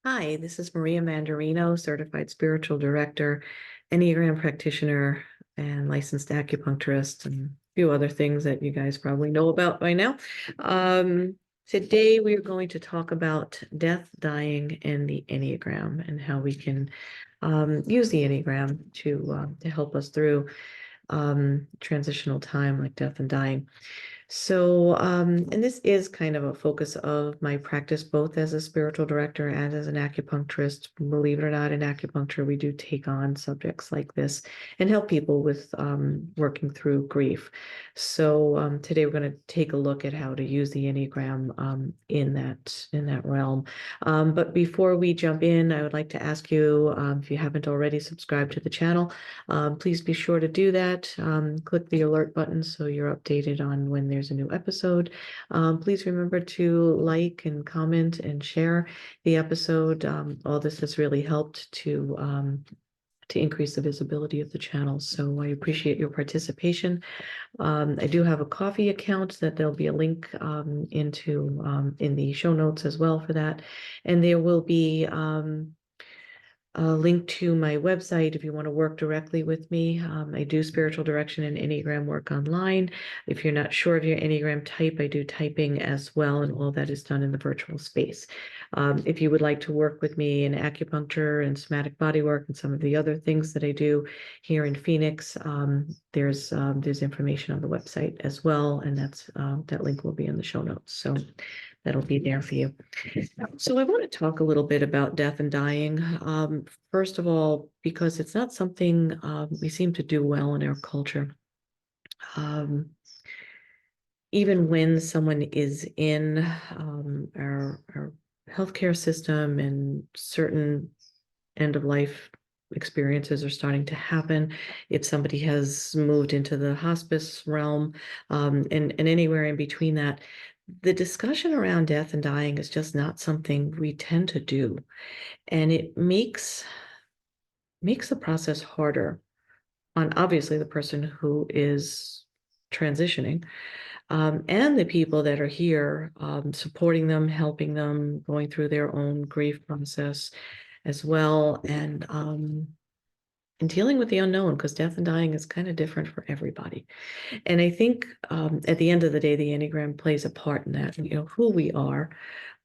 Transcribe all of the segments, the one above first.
Hi, this is Maria Mandarino, certified spiritual director, Enneagram practitioner, and licensed acupuncturist, and a few other things that you guys probably know about by now. Today, we are going to talk about death, dying, and the Enneagram, and how we can use the Enneagram to help us through transitional time like death and dying. So, and this is kind of a focus of my practice, both as a spiritual director and as an acupuncturist. Believe it or not, in acupuncture, we do take on subjects like this and help people with working through grief. So, today we're going to take a look at how to use the Enneagram in that realm. But before we jump in, I would like to ask you, if you haven't already subscribed to the channel, please be sure to do that. Click the alert button so you're updated on when there's a new episode. Please remember to like and comment and share the episode. All this has really helped to increase the visibility of the channel. So I appreciate your participation. I do have a coffee account that there'll be a link in the show notes as well for that. And there will be a link to my website if you want to work directly with me. I do spiritual direction and Enneagram work online. If you're not sure of your Enneagram type, I do typing as well, and all that is done in the virtual space. If you would like to work with me in acupuncture and somatic body work and some of the other things that I do here in Phoenix, there's information on the website as well, and that link will be in the show notes. So that'll be there for you. So I want to talk a little bit about death and dying. First of all, because it's not something we seem to do well in our culture. Even when someone is in our healthcare system and certain end of life experiences are starting to happen, if somebody has moved into the hospice realm, and anywhere in between that, the discussion around death and dying is just not something we tend to do. And it makes the process harder on obviously the person who is transitioning, and the people that are here, supporting them, helping them, going through their own grief process as well, and dealing with the unknown, because death and dying is kind of different for everybody. And I think at the end of the day, the Enneagram plays a part in that. Who we are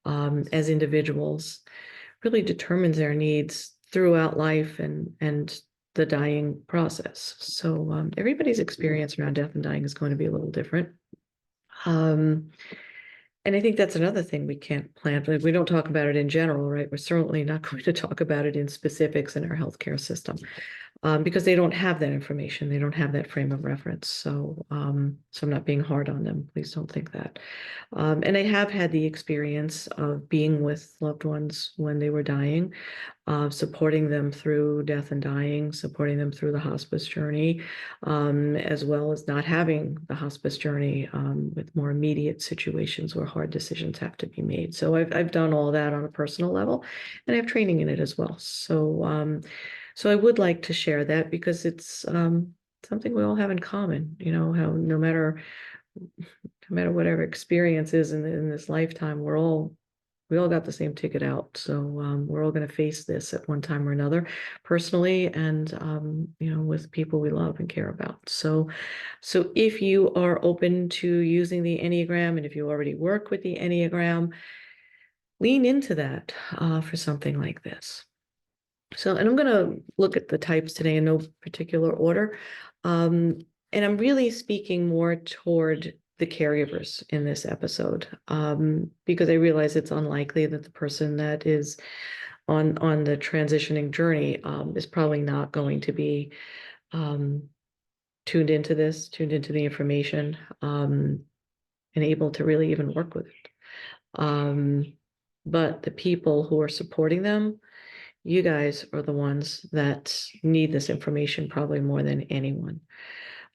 as individuals really determines our needs throughout life and the dying process. So everybody's experience around death and dying is going to be a little different. And I think that's another thing we can't plan. But we don't talk about it in general, right? We're certainly not going to talk about it in specifics in our healthcare system, because they don't have that information. They don't have that frame of reference. So I'm not being hard on them. Please don't think that. And I have had the experience of being with loved ones when they were dying, supporting them through death and dying, supporting them through the hospice journey, as well as not having the hospice journey, with more immediate situations where hard decisions have to be made. So I've done all that on a personal level, and I have training in it as well. So I would like to share that because it's something we all have in common. How no matter whatever experience is in this lifetime, we all got the same ticket out. So we're all going to face this at one time or another, personally, and with people we love and care about. So if you are open to using the Enneagram, and if you already work with the Enneagram, lean into that for something like this. So, and I'm going to look at the types today in no particular order. And I'm really speaking more toward the caregivers in this episode, because I realize it's unlikely that the person that is on the transitioning journey is probably not going to be tuned into the information, and able to really even work with it. But the people who are supporting them, you guys are the ones that need this information probably more than anyone.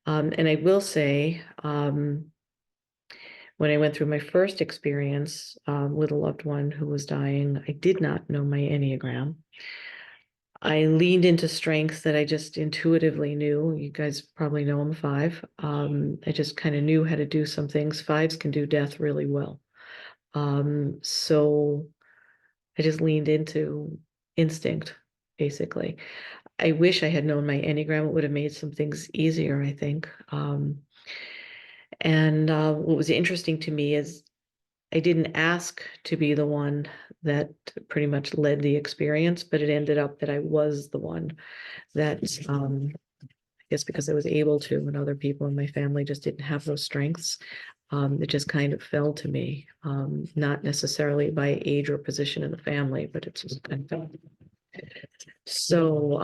And I will say, when I went through my first experience with a loved one who was dying, I did not know my Enneagram. I leaned into strengths that I just intuitively knew. You guys probably know I'm a 5. I just kind of knew how to do some things. 5s can do death really well. So I just leaned into instinct, basically. I wish I had known my Enneagram. It would have made some things easier, I think. And what was interesting to me is I didn't ask to be the one that pretty much led the experience, but it ended up that I was the one that, I guess because I was able to, and other people in my family just didn't have those strengths. It just kind of fell to me, not necessarily by age or position in the family, but it just kind of fell. So,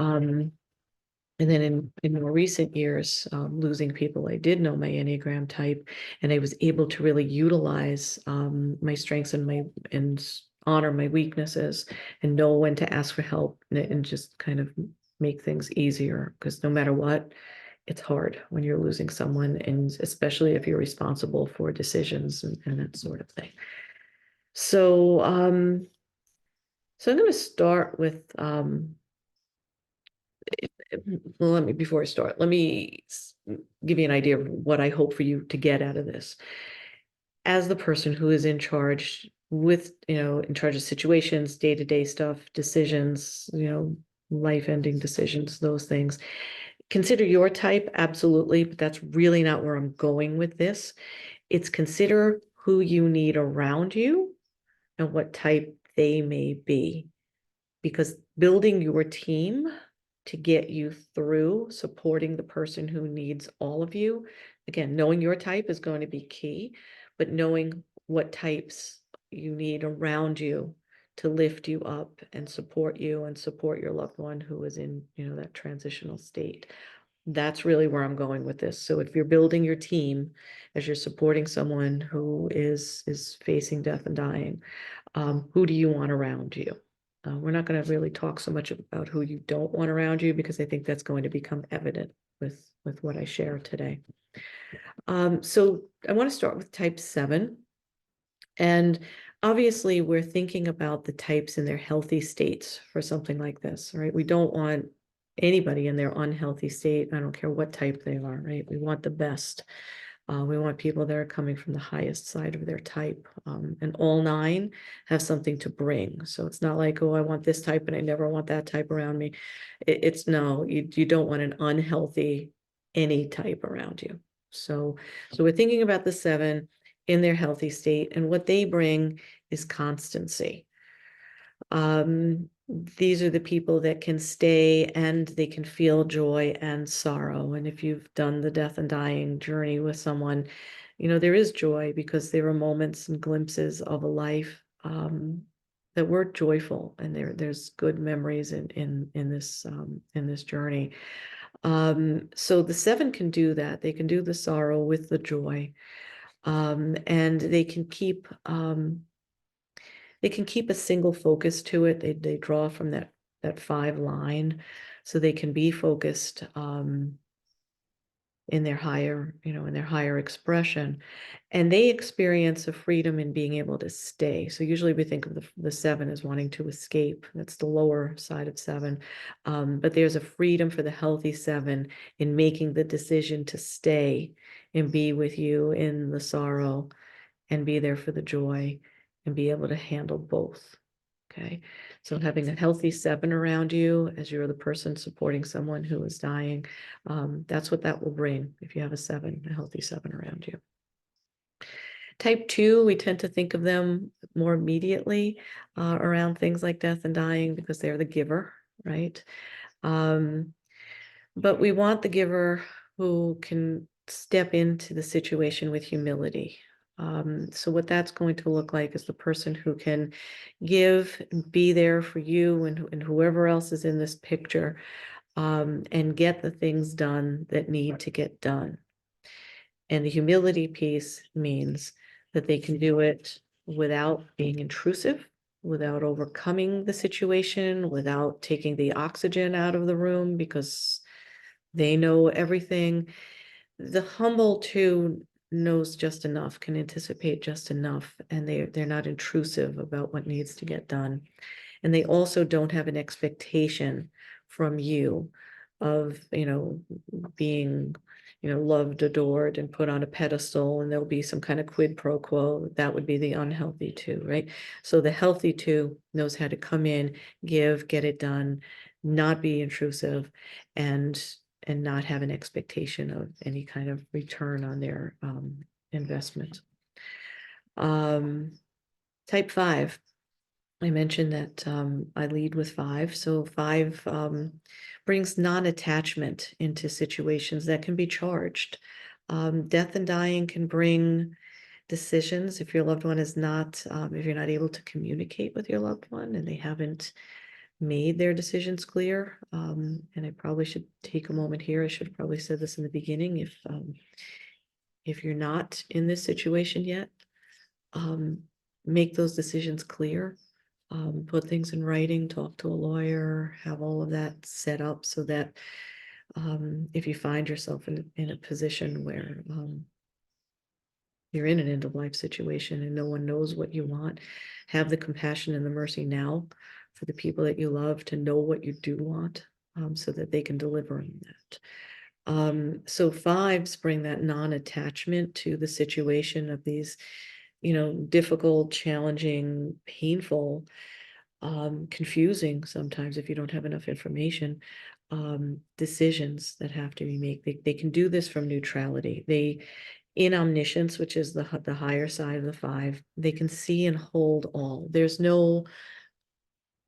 and then in more recent years, losing people, I did know my Enneagram type, and I was able to really utilize my strengths and honor my weaknesses and know when to ask for help and just kind of make things easier. Because no matter what, it's hard when you're losing someone, and especially if you're responsible for decisions and that sort of thing. So, so I'm going to start with well, before I start, let me give you an idea of what I hope for you to get out of this. As the person who is in charge in charge of situations, day-to-day stuff, decisions, life-ending decisions, those things. Consider your type, absolutely, but that's really not where I'm going with this. It's consider who you need around you and what type they may be. Because building your team to get you through supporting the person who needs all of you, again, knowing your type is going to be key, but knowing what types you need around you to lift you up and support you and support your loved one who is in, that transitional state. That's really where I'm going with this. So if you're building your team as you're supporting someone who is facing death and dying, who do you want around you? We're not going to really talk so much about who you don't want around you, because I think that's going to become evident with what I share today. So I want to start with type 7. And obviously, we're thinking about the types in their healthy states for something like this, right? We don't want anybody in their unhealthy state. I don't care what type they are, right? We want the best. We want people that are coming from the highest side of their type. And all 9 have something to bring. So it's not like, oh, I want this type and I never want that type around me. It's no, you don't want an unhealthy any type around you. So we're thinking about the 7 in their healthy state, and what they bring is constancy. These are the people that can stay and they can feel joy and sorrow. And if you've done the death and dying journey with someone, there is joy, because there are moments and glimpses of a life that were joyful, and there's good memories in this journey. So the 7 can do that. They can do the sorrow with the joy, and they can keep a single focus to it. They draw from that 5 line, so they can be focused in their higher expression, and they experience a freedom in being able to stay. So usually we think of the 7 as wanting to escape. That's the lower side of 7, but there's a freedom for the healthy 7 in making the decision to stay and be with you in the sorrow and be there for the joy and be able to handle both. Okay. So having a healthy 7 around you as you're the person supporting someone who is dying, that's what that will bring if you have a healthy 7 around you. Type 2, we tend to think of them more immediately around things like death and dying, because they're the giver, right? But we want the giver who can step into the situation with humility. So what that's going to look like is the person who can give, be there for you and whoever else is in this picture, and get the things done that need to get done. And the humility piece means that they can do it without being intrusive, without overcoming the situation, without taking the oxygen out of the room because they know everything. The humble too knows just enough, can anticipate just enough, and they're not intrusive about what needs to get done. And they also don't have an expectation from you of, being, loved, adored, and put on a pedestal, and there'll be some kind of quid pro quo. That would be the unhealthy two, right? So the healthy two knows how to come in, give, get it done, not be intrusive, and not have an expectation of any kind of return on their investment. Type 5. I mentioned that I lead with 5. So 5 brings non-attachment into situations that can be charged. Death and dying can bring decisions if your loved one is not, if you're not able to communicate with your loved one and they haven't made their decisions clear. And I probably should take a moment here. I should have probably said this in the beginning. If you're not in this situation yet, make those decisions clear. Put things in writing, talk to a lawyer, have all of that set up so that if you find yourself in a position where you're in an end of life situation and no one knows what you want, have the compassion and the mercy now for the people that you love to know what you do want, so that they can deliver on that. So 5s bring that non-attachment to the situation of these, difficult, challenging, painful, confusing sometimes if you don't have enough information, decisions that have to be made. They can do this from neutrality. In omniscience, which is the higher side of the 5, they can see and hold all. There's no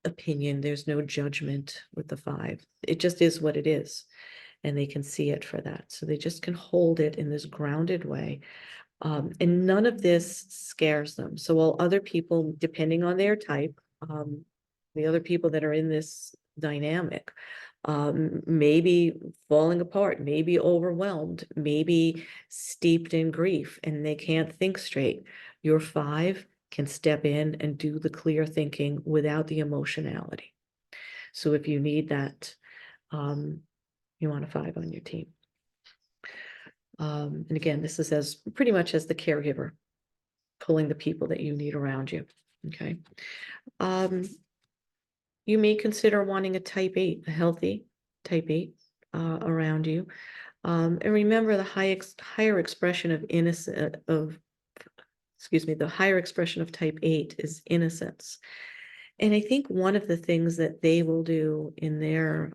opinion, there's no judgment with the 5. It just is what it is, and they can see it for that. So they just can hold it in this grounded way. And none of this scares them. So while other people, depending on their type, the other people that are in this dynamic, maybe falling apart, maybe overwhelmed, maybe steeped in grief, and they can't think straight. Your 5 can step in and do the clear thinking without the emotionality. So if you need that, you want a 5 on your team. And again, this is as pretty much as the caregiver, pulling the people that you need around you. Okay. You may consider wanting a type 8, a healthy type 8 around you. And remember the higher expression of the higher expression of type 8 is innocence. And I think one of the things that they will do in their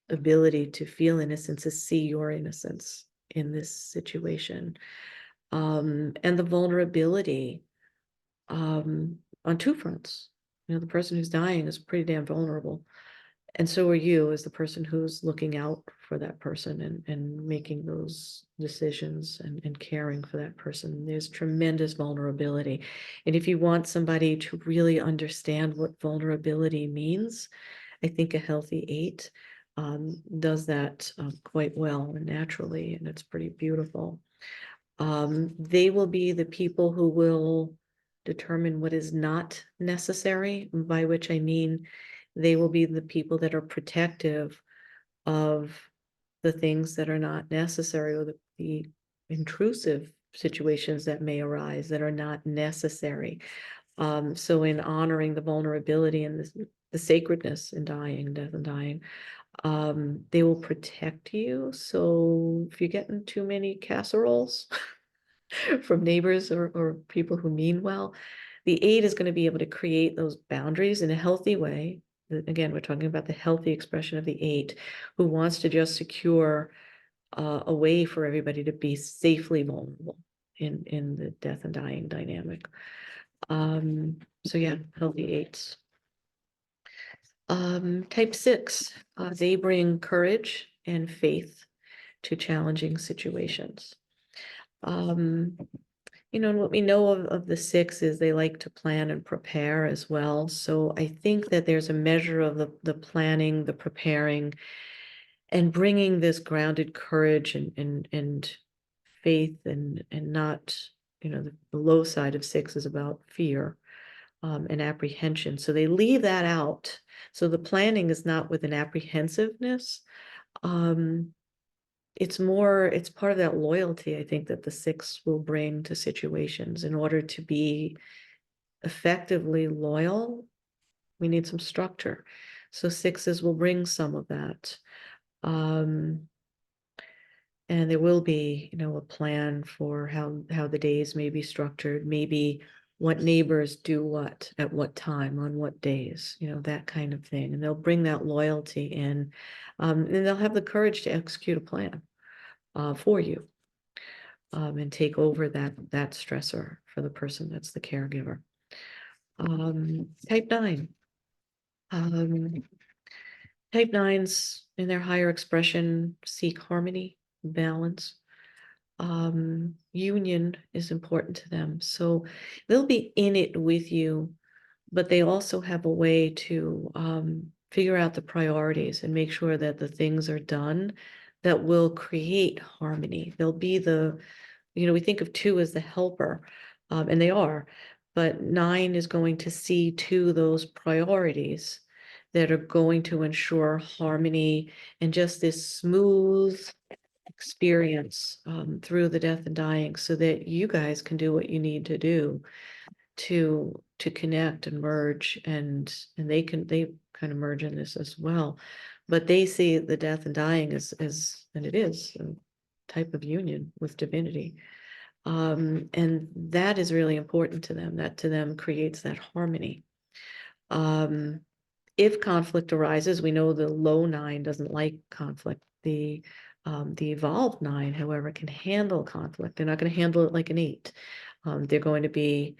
ability to feel innocence is see your innocence in this situation, and the vulnerability on 2 fronts. The person who's dying is pretty damn vulnerable, and so are you as the person who's looking out for that person and making those decisions and caring for that person. There's tremendous vulnerability, and if you want somebody to really understand what vulnerability means, I think a healthy 8 does that quite well and naturally, and it's pretty beautiful. They will be the people who will determine what is not necessary, by which I mean they will be the people that are protective of the things that are not necessary, or the intrusive situations that may arise that are not necessary. So in honoring the vulnerability and the sacredness in dying, death and dying, they will protect you. So if you're getting too many casseroles from neighbors or people who mean well, the 8 is going to be able to create those boundaries in a healthy way. Again, we're talking about the healthy expression of the 8, who wants to just secure a way for everybody to be safely vulnerable in the death and dying dynamic. So yeah, healthy 8s. Type 6, they bring courage and faith to challenging situations. And what we know of the 6 is they like to plan and prepare as well. So I think that there's a measure of the planning, the preparing, and bringing this grounded courage and faith, and not, the low side of 6 is about fear and apprehension. So they leave that out. So the planning is not with an apprehensiveness. It's part of that loyalty, I think, that the 6 will bring to situations. In order to be effectively loyal, we need some structure. So 6s will bring some of that. And And there will be, a plan for how the days may be structured, maybe what neighbors do what at what time on what days, that kind of thing. And they'll bring that loyalty in, and they'll have the courage to execute a plan for you, and take over that stressor for the person that's the caregiver. Type 9. Um, Type 9s in their higher expression seek harmony, balance. Union is important to them. So they'll be in it with you, but they also have a way to figure out the priorities and make sure that the things are done that will create harmony. They'll be we think of 2 as the helper, and they are, but 9 is going to see to those priorities that are going to ensure harmony and just this smooth experience through the death and dying, so that you guys can do what you need to do to connect and merge, and they kind of merge in this as well. But they see the death and dying as and it is a type of union with divinity. And that is really important to them. That to them creates that harmony. Um, if conflict arises, we know the low 9 doesn't like conflict. The evolved 9, however, can handle conflict. They're not going to handle it like an 8. They're going to be,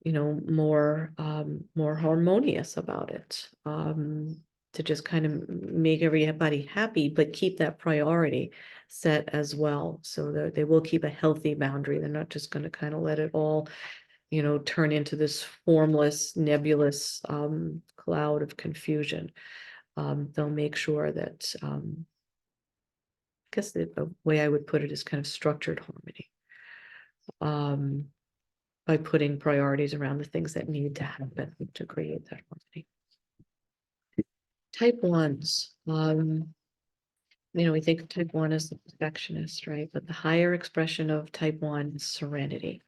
more harmonious about it. To just kind of make everybody happy, but keep that priority set as well, so that they will keep a healthy boundary. They're not just going to kind of let it all turn into this formless, nebulous cloud of confusion. They'll make sure that, I guess the way I would put it is kind of structured harmony, by putting priorities around the things that need to happen to create that harmony. Type 1s, we think of type 1 as the perfectionist, right? But the higher expression of type 1 is serenity.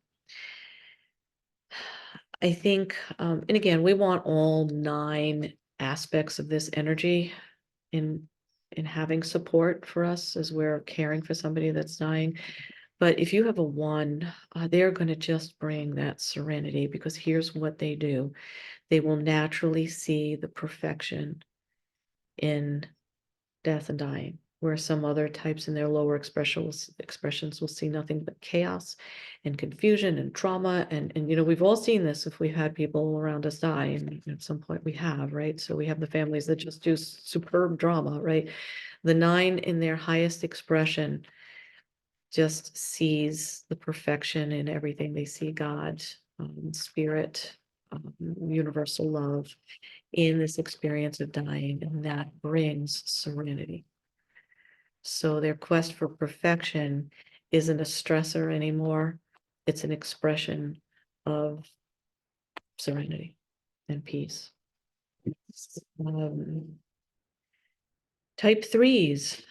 I think, and again, we want all 9 aspects of this energy in having support for us as we're caring for somebody that's dying. But if you have a 1, they're going to just bring that serenity, because here's what they do. They will naturally see the perfection in death and dying, where some other types in their lower expressions will see nothing but chaos and confusion and trauma. And we've all seen this if we've had people around us die, and at some point we have, right? So we have the families that just do superb drama, right? The 9 in their highest expression just sees the perfection in everything. They see God, spirit, universal love in this experience of dying, and that brings serenity. So their quest for perfection isn't a stressor anymore. It's an expression of serenity and peace. Type 3s.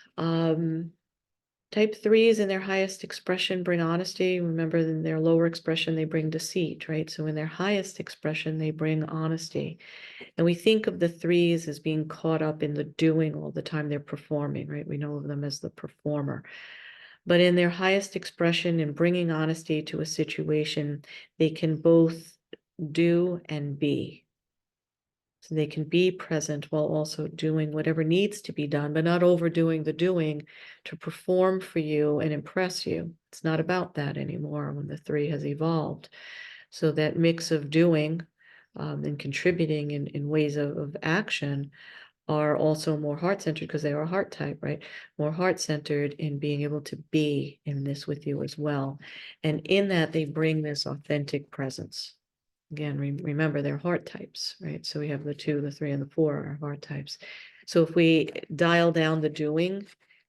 Type 3s in their highest expression bring honesty. Remember, in their lower expression, they bring deceit, right? So in their highest expression, they bring honesty. And we think of the 3s as being caught up in the doing all the time. They're performing, right? We know of them as the performer. But in their highest expression, in bringing honesty to a situation, they can both do and be. So they can be present while also doing whatever needs to be done, but not overdoing the doing to perform for you and impress you. It's not about that anymore when the 3 has evolved. So that mix of doing and contributing in ways of action are also more heart-centered, because they are a heart type, right? More heart-centered in being able to be in this with you as well. And in that, they bring this authentic presence. Again, remember, they're heart types, right? So we have the 2, the 3, and the 4 are heart types. So if we dial down the doing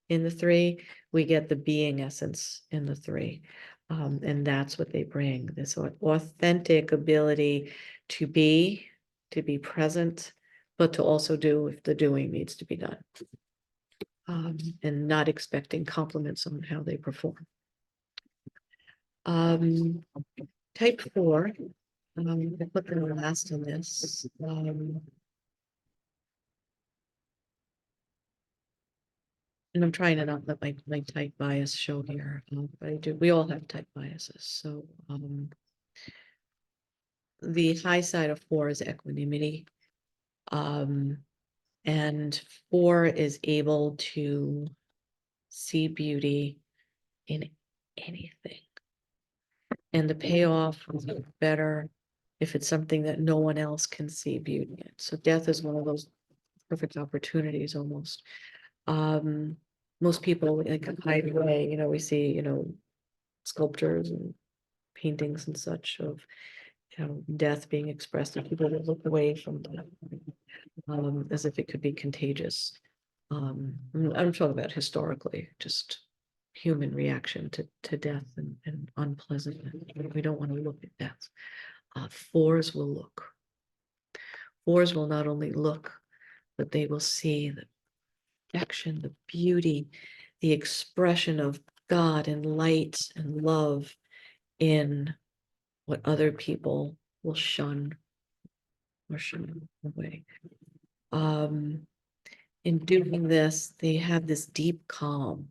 in the 3, we get the being essence in the 3. And that's what they bring, this authentic ability to be present, but to also do if the doing needs to be done. And not expecting compliments on how they perform. Type 4. I put the last on this. and I'm trying to not let my type bias show here, but I do. We all have type biases. So the high side of 4 is equanimity, and 4 is able to see beauty in anything, and the payoff is better if it's something that no one else can see beauty in. So death is one of those perfect opportunities almost. Most people like hide away, we see, sculptures and paintings and such of, death being expressed, and people will look away from that, as if it could be contagious. I'm talking about historically, just human reaction to death and unpleasantness. We don't want to look at death. 4s will look. 4s will not only look, but they will see the perfection, the beauty, the expression of God and light and love in what other people will shun or shun away. In doing this, they have this deep calm.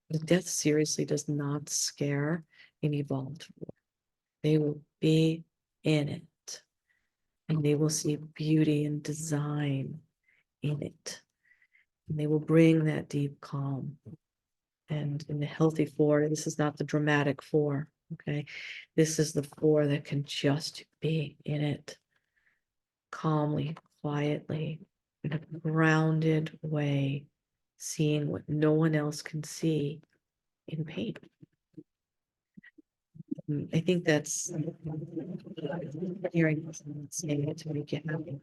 The death seriously does not scare an evolved 4. They will be in it, and they will see beauty and design in it. And they will bring that deep calm. And in the healthy 4, this is not the dramatic 4, okay? This is the 4 that can just be in it calmly, quietly, in a grounded way, seeing what no one else can see in pain. I think that's hearing someone saying it to make it happen,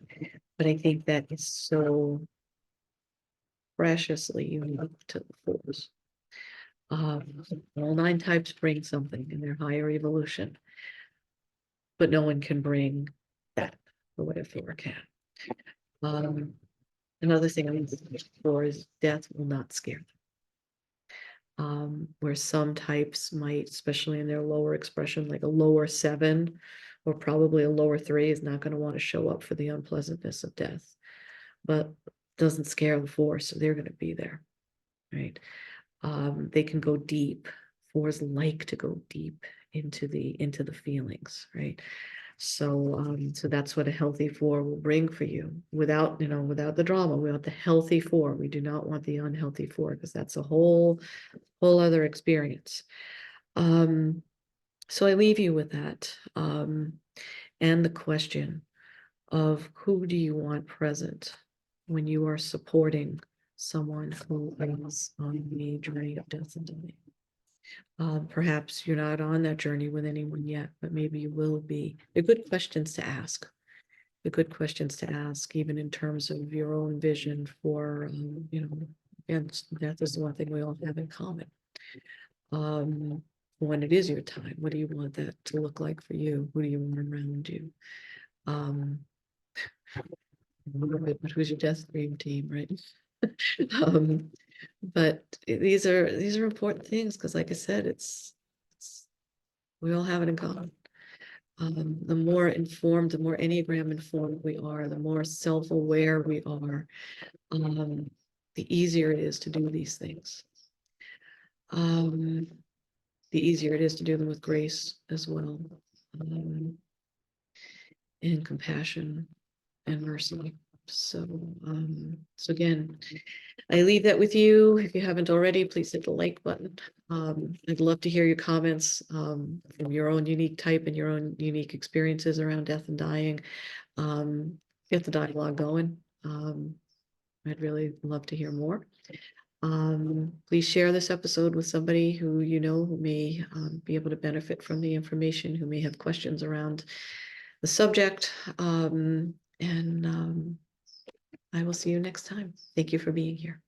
but I think that is so preciously unique to the 4s. All 9 types bring something in their higher evolution, but no one can bring that the way a 4 can. Another thing I'm looking for is death will not scare them. Where some types might, especially in their lower expression, like a lower 7 or probably a lower 3, is not going to want to show up for the unpleasantness of death, but doesn't scare the 4, so they're going to be there, right? They can go deep. 4s like to go deep into the feelings, right? So that's what a healthy 4 will bring for you, without the drama, without the healthy 4. We do not want the unhealthy 4, because that's a whole other experience. So I leave you with that, and the question of, who do you want present when you are supporting someone who is on the journey of death and dying? Perhaps you're not on that journey with anyone yet, but maybe you will be. They're good questions to ask. They're good questions to ask, even in terms of your own vision for, and death is the one thing we all have in common. When it is your time, what do you want that to look like for you? Who do you want around you? But who's your death dream team, right? But these are important things, because like I said, it's we all have it in common. The more informed, the more Enneagram informed we are, the more self-aware we are, the easier it is to do these things. The easier it is to do them with grace as well, and compassion and mercy. So again, I leave that with you. If you haven't already, please hit the like button. I'd love to hear your comments from your own unique type and your own unique experiences around death and dying. Get the dialogue going. I'd really love to hear more. Please share this episode with somebody who who may be able to benefit from the information, who may have questions around the subject. And I will see you next time. Thank you for being here.